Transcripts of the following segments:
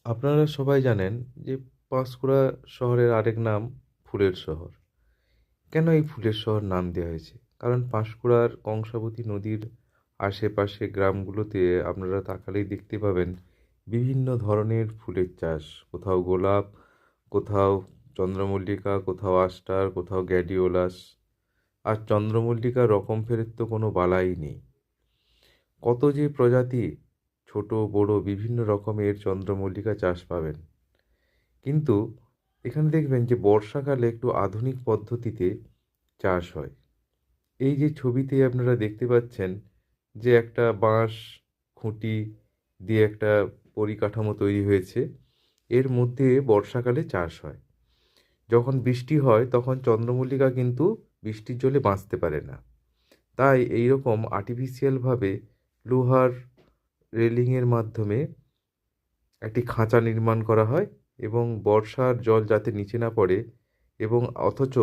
আপনারা সবাই জানেন যে পাঁশকুড়া শহরের আরেক নাম ফুলের শহর। কেন এই ফুলের শহর নাম দেওয়া হয়েছে? কারণ পাঁশকুড়ার কংসাবতী নদীর আশেপাশে গ্রামগুলোতে আপনারা তাকালেই দেখতে পাবেন বিভিন্ন ধরনের ফুলের চাষ। কোথাও গোলাপ, কোথাও চন্দ্রমল্লিকা, কোথাও অ্যাস্টার, কোথাও গ্ল্যাডিওলাস। আর চন্দ্রমল্লিকার রকম ফেরের তো কোনো বালাই নেই। কত যে প্রজাতি, ছোট বড় বিভিন্ন রকমের চন্দ্রমল্লিকা চাষ পাবেন। কিন্তু এখানে দেখবেন যে বর্ষাকালে একটু আধুনিক পদ্ধতিতে চাষ হয়। এই যে ছবিতে আপনারা দেখতে পাচ্ছেন যে একটা বাঁশ খুঁটি দিয়ে একটা পরিকাঠামো তৈরি হয়েছে, এর মধ্যে বর্ষাকালে চাষ হয়। যখন বৃষ্টি হয় তখন চন্দ্রমল্লিকা কিন্তু বৃষ্টির জলে বাঁচতে পারে না। তাই এই রকম আর্টিফিশিয়ালভাবে লোহার রেলিংয়ের মাধ্যমে একটি খাঁচা নির্মাণ করা হয় এবং বর্ষার জল যাতে নিচে না পড়ে এবং অথচ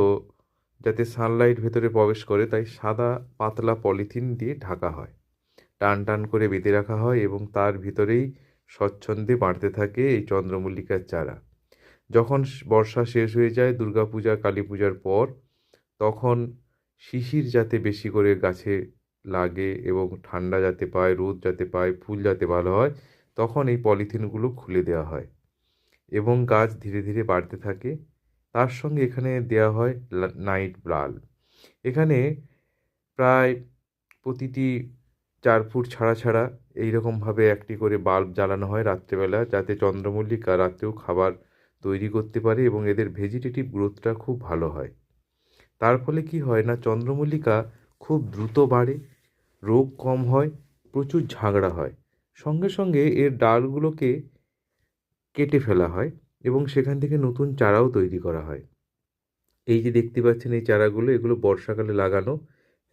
যাতে সানলাইট ভেতরে প্রবেশ করে, তাই সাদা পাতলা পলিথিন দিয়ে ঢাকা হয়। টান টান করে বেঁধে রাখা হয় এবং তার ভিতরেই স্বচ্ছন্দে বাড়তে থাকে এই চন্দ্রমল্লিকার চারা। যখন বর্ষা শেষ হয়ে যায় দুর্গাপূজা কালী পূজার পর, তখন শিশির যাতে বেশি করে গাছে লাগে এবং ঠান্ডা যাতে পায়, রোদ যাতে পায়, ফুল যাতে ভালো হয়, তখন এই পলিথিনগুলো খুলে দেওয়া হয় এবং গাছ ধীরে ধীরে বাড়তে থাকে। তার সঙ্গে এখানে দেওয়া হয় নাইট বাল্ব। এখানে প্রায় প্রতিটি 4 ফুট ছাড়া ছাড়া এইরকমভাবে একটি করে বাল্ব জ্বালানো হয় রাত্রেবেলা, যাতে চন্দ্রমল্লিকা রাত্রেও খাবার তৈরি করতে পারে এবং এদের ভেজিটেটিভ গ্রোথটা খুব ভালো হয়। তার ফলে কি হয় না, চন্দ্রমল্লিকা খুব দ্রুত বাড়ে, রোগ কম হয়, প্রচুর ঝাগড়া হয়। সঙ্গে সঙ্গে এর ডালগুলোকে কেটে ফেলা হয় এবং সেখান থেকে নতুন চারাও তৈরি করা হয়। এই যে দেখতে পাচ্ছেন এই চারাগুলো, এগুলো বর্ষাকালে লাগানো।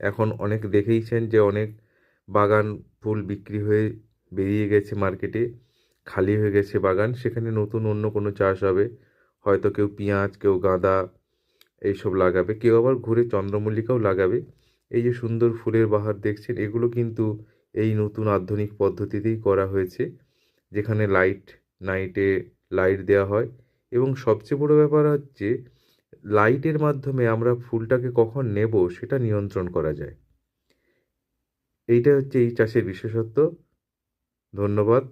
এখন অনেক দেখেইছেন যে অনেক বাগান ফুল বিক্রি হয়ে বেরিয়ে গেছে মার্কেটে, খালি হয়ে গেছে বাগান, সেখানে নতুন অন্য কোনো চাষ হবে। হয়তো কেউ পেঁয়াজ, কেউ গাঁদা এইসব লাগাবে, কেউ আবার ঘুরে চন্দ্রমল্লিকাও লাগাবে। এই যে সুন্দর ফুলের বাহার দেখছেন, এগুলো কিন্তু এই নতুন আধুনিক পদ্ধতিতেই করা হয়েছে, যেখানে নাইটে লাইট দেওয়া হয় এবং সবচেয়ে বড় ব্যাপার হচ্ছে লাইটের মাধ্যমে আমরা ফুলটাকে কখন নেব সেটা নিয়ন্ত্রণ করা যায়। এইটা হচ্ছে এই চাষের বিশেষত্ব। ধন্যবাদ।